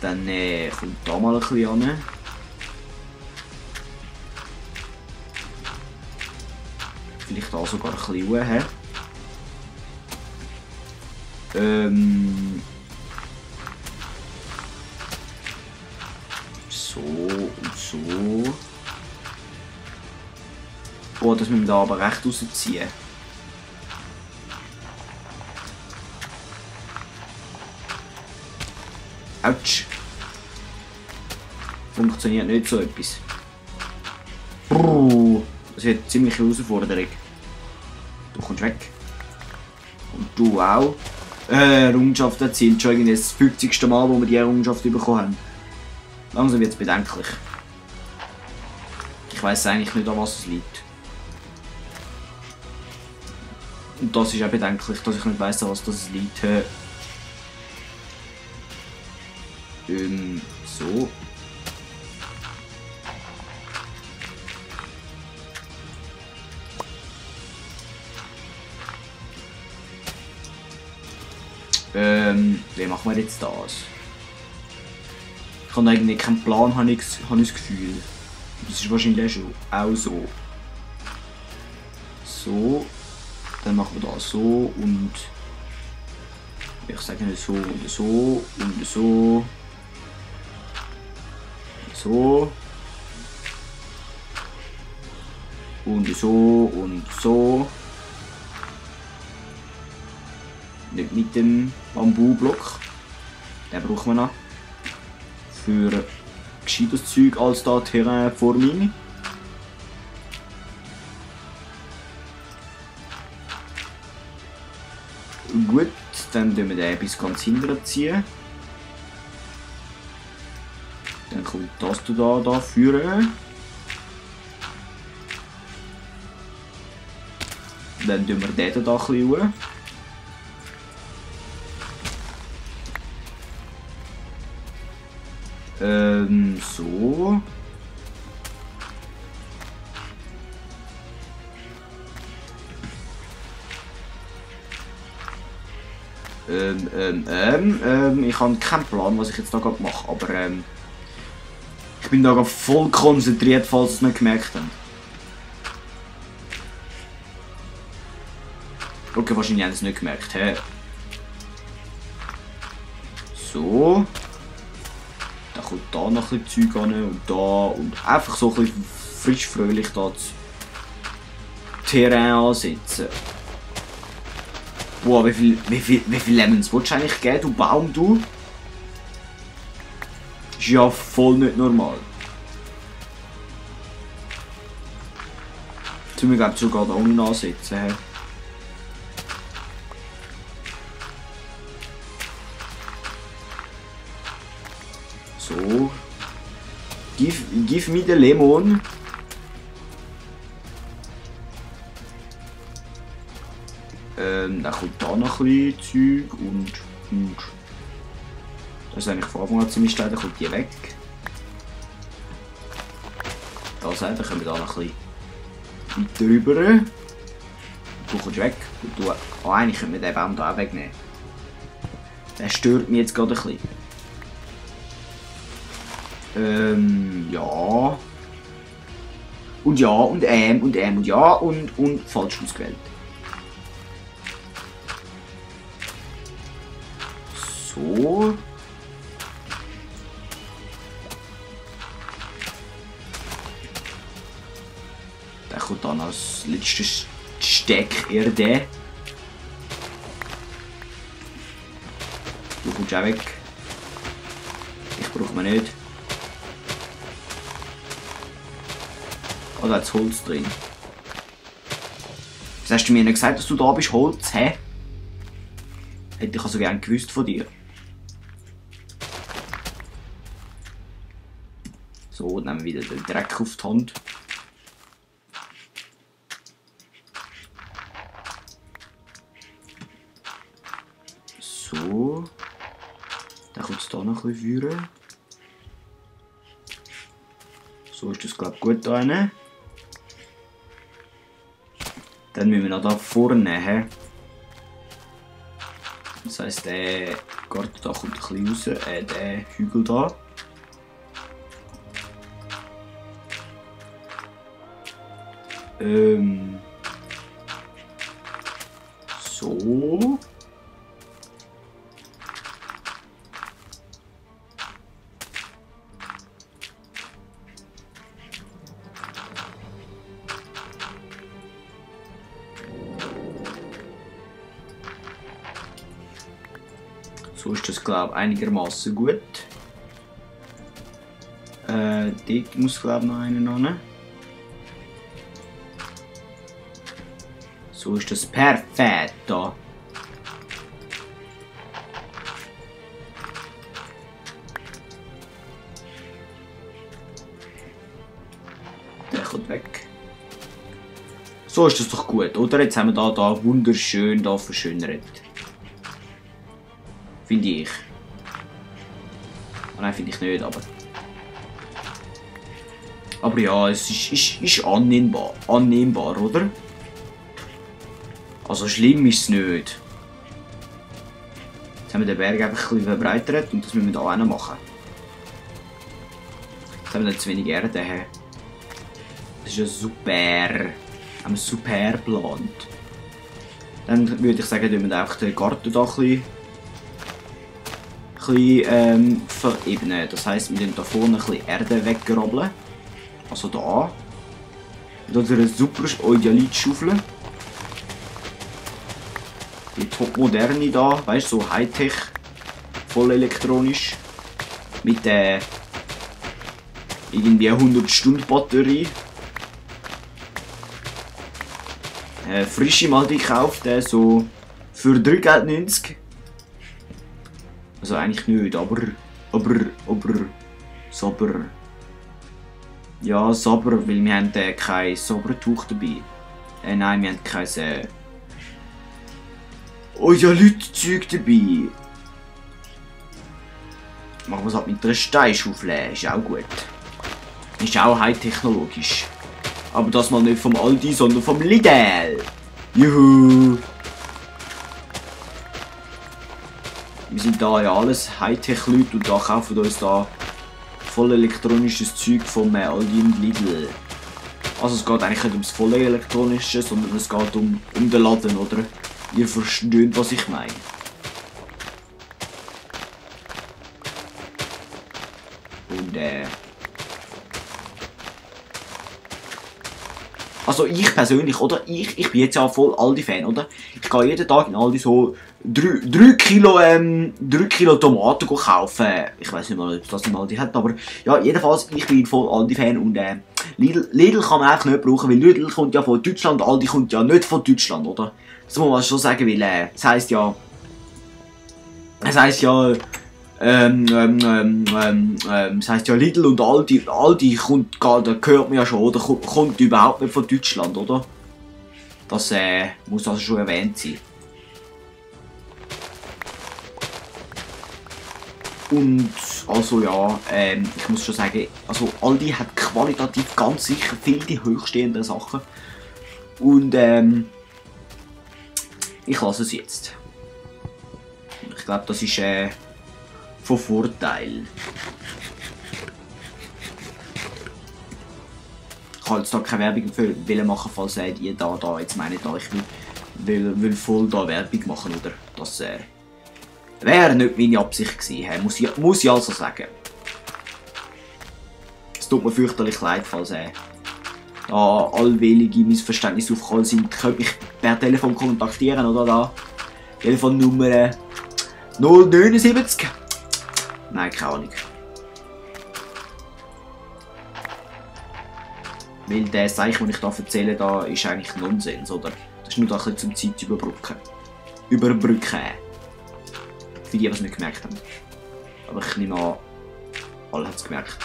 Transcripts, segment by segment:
Dann kommt da mal ein bisschen an. Vielleicht da sogar ein bisschen hoch. So und so. Oh, das müssen wir da aber recht rausziehen. Autsch. Funktioniert nicht so etwas. Das wird eine ziemliche Herausforderung. Du kommst weg. Und du auch. Errungenschaft erzielt. Schon irgendwie das 50. Mal, wo wir die Errungenschaft bekommen haben. Langsam wird es bedenklich. Ich weiss eigentlich nicht, an was es liegt. Und das ist auch bedenklich, dass ich nicht weiss, an was das liegt. So. Wie machen wir jetzt das? Ich habe eigentlich keinen Plan, habe ich das Gefühl. Das ist wahrscheinlich auch so. So. Dann machen wir das so und ich sage so und so und so. So. Und so und so. Nicht mit dem Bambublock. Den brauchen wir noch. Für gescheites Zeug als da Terrain vor mir. Gut, dann ziehen wir den bis ganz hinten ziehen. Dann kommt das da führen. Dann tun wir den da ein bisschen. So. Ich habe keinen Plan, was ich jetzt da gerade mache, aber ich bin da gerade voll konzentriert, falls ihr es nicht gemerkt habt. Okay, wahrscheinlich haben sie es nicht gemerkt, hä? So. Dann kommt da noch ein bisschen Zeug an und da und einfach so ein bisschen frisch fröhlich da das Terrain ansetzen. Boah, wie viel Lemons willst du eigentlich geben, du Baum, du? Das ist ja voll nicht normal. Jetzt müssen wir glaube ich sogar da unten ansetzen. He? So. Give me the lemon. Dann kommt da noch ein bisschen Zeug und das ist eigentlich von Anfang an ziemlich steil, dann kommt die weg. Da dann können wir da noch ein bisschen weiter rüber. Du kommst weg. Und du, oh, eigentlich können wir den Baum da auch wegnehmen. Der stört mich jetzt gerade ein bisschen. Ja. Und ja und und ja und falsch ausgewählt. So. Dann kommt dann als letztes Steck Erde. Du kommst auch weg. Ich brauche mir nicht. Oh, da hat Holz drin. Was hast du mir nicht gesagt, dass du da bist, Holz, hä? Hätte ich also gern gewusst von dir. So, nehmen wir wieder den Dreck auf die Hand. So. Dann kommt es hier noch ein bisschen führen. So ist das, glaube ich, gut da rein. Dann müssen wir noch da vorne. He? Das heisst, Garten da kommt ein bisschen raus. Der Hügel da. So. So ist das, glaube ich, einigermaßen gut. Dort muss, glaube ich, noch einer ran. So ist das perfekt da. Der kommt weg. So ist das doch gut, oder? Jetzt haben wir da wunderschön da verschönert. Finde ich. Oh nein, finde ich nicht, aber... Aber ja, es ist annehmbar. Annehmbar, oder? Also schlimm ist es nicht. Jetzt haben wir den Berg einfach ein bisschen verbreitert und das müssen wir da auch noch machen. Jetzt haben wir nicht zu wenig Erde. Das ist ja super. Haben wir super geplant. Dann würde ich sagen, wir einfach den Garten da ein bisschen verebnen. Das heisst, wir da vorne ein bisschen Erde weggrabbeln. Also da. Da ist eine super Eudalitschaufel. Die topmoderne da, weißt du, so Hightech, voll elektronisch. Mit irgendwie 100 Stunden Batterie. Frische mal gekauft, so für 3,90 Geld. Also eigentlich nicht, aber sauber. Ja, sauber, weil wir haben kein sauberes Tuch dabei. Nein, wir haben kein ja, Leute-Zeug dabei. Machen wir es halt mit einer Steinschaufel, ist auch gut. Ist auch high-technologisch. Aber das mal nicht vom Aldi, sondern vom Lidl. Juhu! Wir sind da ja alles Hightech-Leute und da kaufen wir uns da voll elektronisches Zeug vom Aldi und Lidl. Also es geht eigentlich nicht ums voll elektronische, sondern es geht um den Laden, oder? Ihr versteht, was ich meine. Und also ich persönlich, oder? Ich bin jetzt ja voll Aldi-Fan, oder? Ich gehe jeden Tag in Aldi so 3 Kilo Tomaten kaufen. Ich weiß nicht mal, ob das im Aldi hat, aber ja, jedenfalls, ich bin voll Aldi-Fan und Lidl kann man einfach nicht brauchen, weil Lidl kommt ja von Deutschland, Aldi kommt ja nicht von Deutschland, oder? Das muss man schon sagen, weil es heisst ja, es heisst ja Lidl und Aldi kommt, da gehört man ja schon, oder? Kommt überhaupt nicht von Deutschland, oder? Das muss also schon erwähnt sein. Und also ja, ich muss schon sagen, also Aldi hat qualitativ ganz sicher viel die hochstehenden Sachen. Und ich lasse es jetzt. Ich glaube, das ist von Vorteil. Ich kann jetzt da keine Werbung für machen, falls die da jetzt meinen, ich will voll da Werbung machen, oder? Das wäre nicht meine Absicht gewesen, muss ich also sagen. Es tut mir fürchterlich leid, falls da allweilige Missverständnisse aufgekommen sind. Könnt mich per Telefon kontaktieren, oder da? Telefonnummer 079. Nein, keine Ahnung. Weil der Zeichen, den ich da erzähle, da ist eigentlich Nonsens, oder? Das ist nur da ein bisschen zum Zeit überbrücken. Für die, die es nicht gemerkt haben. Aber ich nehme an, alle haben es gemerkt.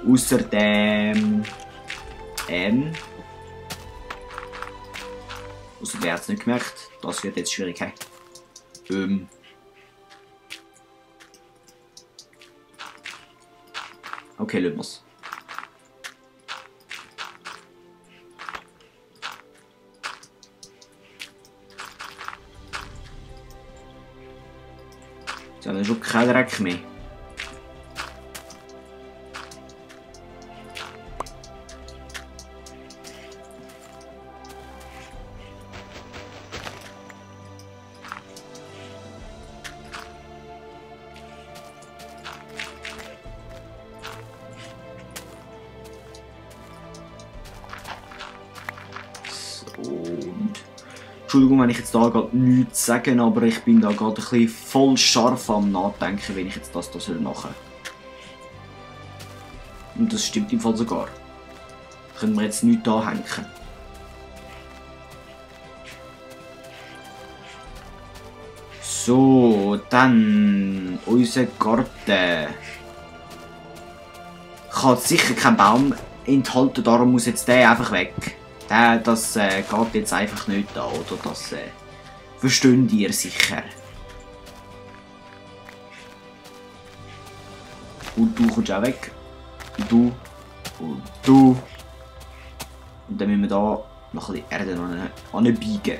Außerdem... Also wer hat es nicht gemerkt? Das wird jetzt schwierig. Okay, lassen wir es. ist schon kein Dreck mehr. Und Entschuldigung, wenn ich jetzt da gerade nichts sage, aber ich bin da gerade ein bisschen voll scharf am Nachdenken, wenn ich jetzt das machen soll. Und das stimmt im Fall sogar. Können wir jetzt nichts anhängen. So, dann unser Garten. Kann sicher keinen Baum enthalten, darum muss jetzt der einfach weg. Das geht jetzt einfach nicht an, oder? Das versteht ihr sicher. Und du kommst auch weg. Und du. Und du. Und dann müssen wir da noch ein bisschen Erde anbiegen.